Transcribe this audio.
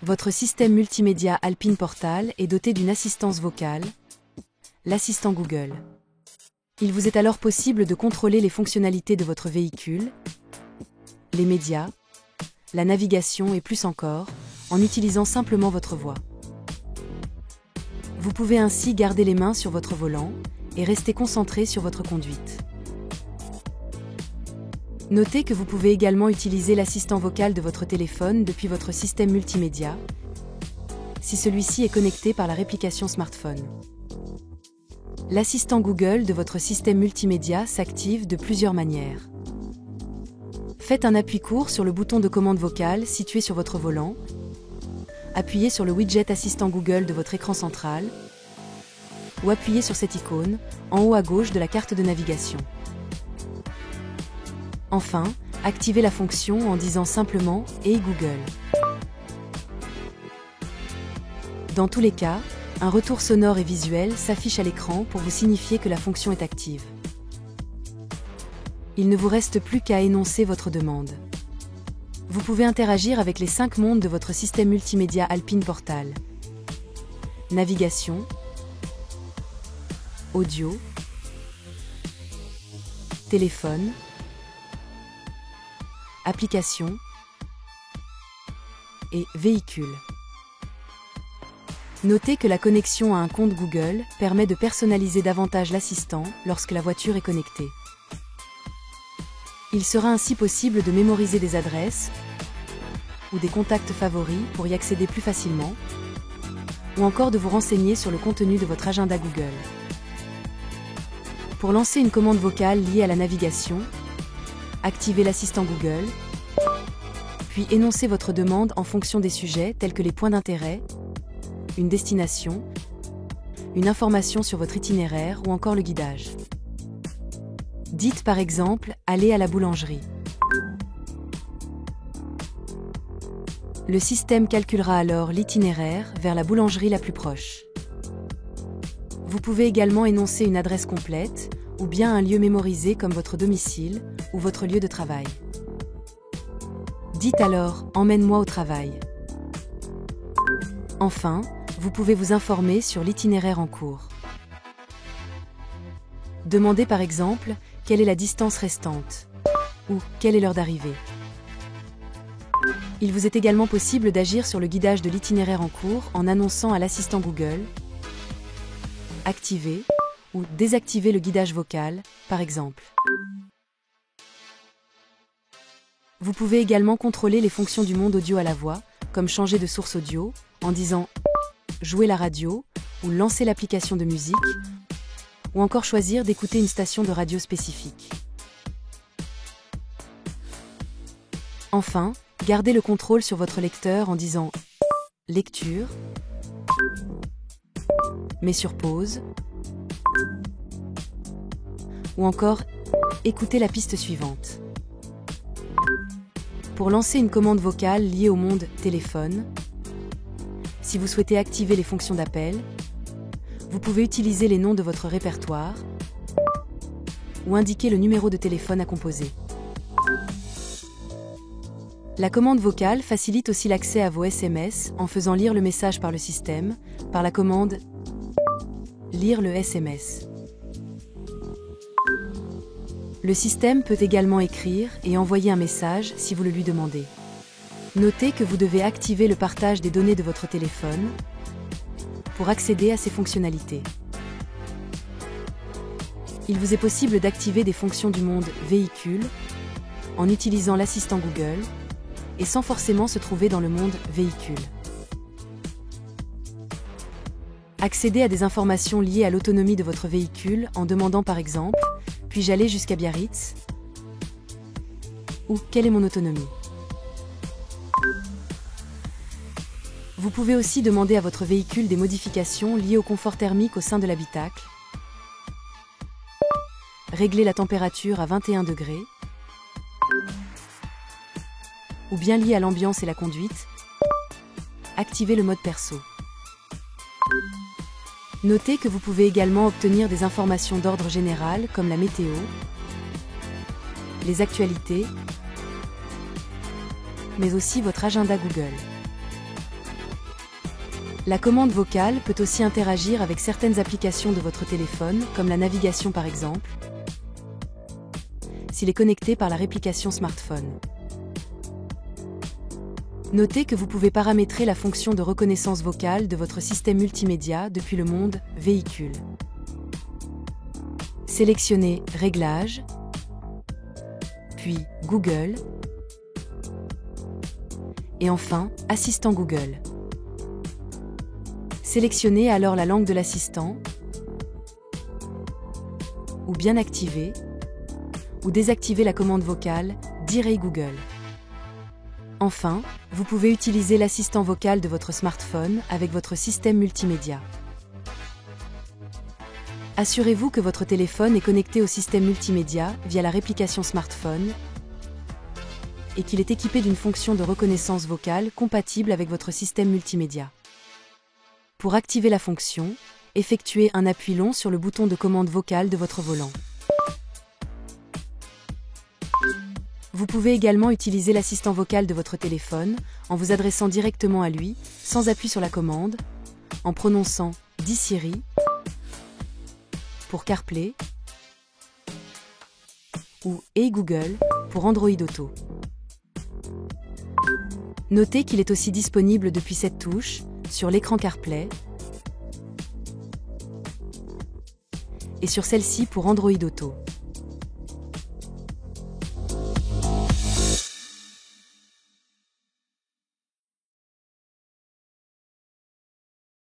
Votre système multimédia Alpine Portal est doté d'une assistance vocale, l'assistant Google. Il vous est alors possible de contrôler les fonctionnalités de votre véhicule, les médias, la navigation et plus encore, en utilisant simplement votre voix. Vous pouvez ainsi garder les mains sur votre volant et rester concentré sur votre conduite. Notez que vous pouvez également utiliser l'assistant vocal de votre téléphone depuis votre système multimédia, si celui-ci est connecté par la réplication smartphone. L'assistant Google de votre système multimédia s'active de plusieurs manières. Faites un appui court sur le bouton de commande vocale situé sur votre volant, appuyez sur le widget Assistant Google de votre écran central, ou appuyez sur cette icône, en haut à gauche de la carte de navigation. Enfin, activez la fonction en disant simplement « Hey Google ». Dans tous les cas, un retour sonore et visuel s'affiche à l'écran pour vous signifier que la fonction est active. Il ne vous reste plus qu'à énoncer votre demande. Vous pouvez interagir avec les 5 mondes de votre système multimédia Alpine Portal. Navigation, audio, téléphone, application et véhicule. Notez que la connexion à un compte Google permet de personnaliser davantage l'assistant lorsque la voiture est connectée. Il sera ainsi possible de mémoriser des adresses ou des contacts favoris pour y accéder plus facilement, ou encore de vous renseigner sur le contenu de votre agenda Google. Pour lancer une commande vocale liée à la navigation, activez l'assistant Google, puis énoncez votre demande en fonction des sujets tels que les points d'intérêt, une destination, une information sur votre itinéraire ou encore le guidage. Dites par exemple « Allez à la boulangerie ». Le système calculera alors l'itinéraire vers la boulangerie la plus proche. Vous pouvez également énoncer une adresse complète ou bien un lieu mémorisé comme votre domicile ou votre lieu de travail. Dites alors « Emmène-moi au travail ». Enfin, vous pouvez vous informer sur l'itinéraire en cours. Demandez par exemple « Quelle est la distance restante ?» ou « Quelle est l'heure d'arrivée ?» Il vous est également possible d'agir sur le guidage de l'itinéraire en cours en annonçant à l'assistant Google « Activer » ou « Désactiver le guidage vocal », par exemple. Vous pouvez également contrôler les fonctions du monde audio à la voix, comme changer de source audio, en disant « Jouer la radio » ou « Lancer l'application de musique », ou encore choisir d'écouter une station de radio spécifique. Enfin, gardez le contrôle sur votre lecteur en disant « Lecture », « Mets sur pause » ou encore « Écoutez la piste suivante ». Pour lancer une commande vocale liée au monde téléphone, si vous souhaitez activer les fonctions d'appel, vous pouvez utiliser les noms de votre répertoire ou indiquer le numéro de téléphone à composer. La commande vocale facilite aussi l'accès à vos SMS en faisant lire le message par le système, par la commande « Lire le SMS ». Le système peut également écrire et envoyer un message si vous le lui demandez. Notez que vous devez activer le partage des données de votre téléphone pour accéder à ces fonctionnalités. Il vous est possible d'activer des fonctions du monde véhicule en utilisant l'assistant Google et sans forcément se trouver dans le monde véhicule. Accédez à des informations liées à l'autonomie de votre véhicule en demandant par exemple « Puis-je aller jusqu'à Biarritz ?» ou « Quelle est mon autonomie ?» Vous pouvez aussi demander à votre véhicule des modifications liées au confort thermique au sein de l'habitacle, régler la température à 21 degrés, ou bien lié à l'ambiance et la conduite, activer le mode perso. Notez que vous pouvez également obtenir des informations d'ordre général comme la météo, les actualités, mais aussi votre agenda Google. La commande vocale peut aussi interagir avec certaines applications de votre téléphone, comme la navigation par exemple, s'il est connecté par la réplication smartphone. Notez que vous pouvez paramétrer la fonction de reconnaissance vocale de votre système multimédia depuis le mode Véhicule. Sélectionnez Réglages, puis Google, et enfin Assistant Google. Sélectionnez alors la langue de l'assistant, ou bien activez ou désactivez la commande vocale Dire Google. Enfin, vous pouvez utiliser l'assistant vocal de votre smartphone avec votre système multimédia. Assurez-vous que votre téléphone est connecté au système multimédia via la réplication smartphone et qu'il est équipé d'une fonction de reconnaissance vocale compatible avec votre système multimédia. Pour activer la fonction, effectuez un appui long sur le bouton de commande vocale de votre volant. Vous pouvez également utiliser l'assistant vocal de votre téléphone en vous adressant directement à lui, sans appui sur la commande, en prononçant « Dis Siri » pour CarPlay ou « Hey Google » pour Android Auto. Notez qu'il est aussi disponible depuis cette touche sur l'écran CarPlay et sur celle-ci pour Android Auto.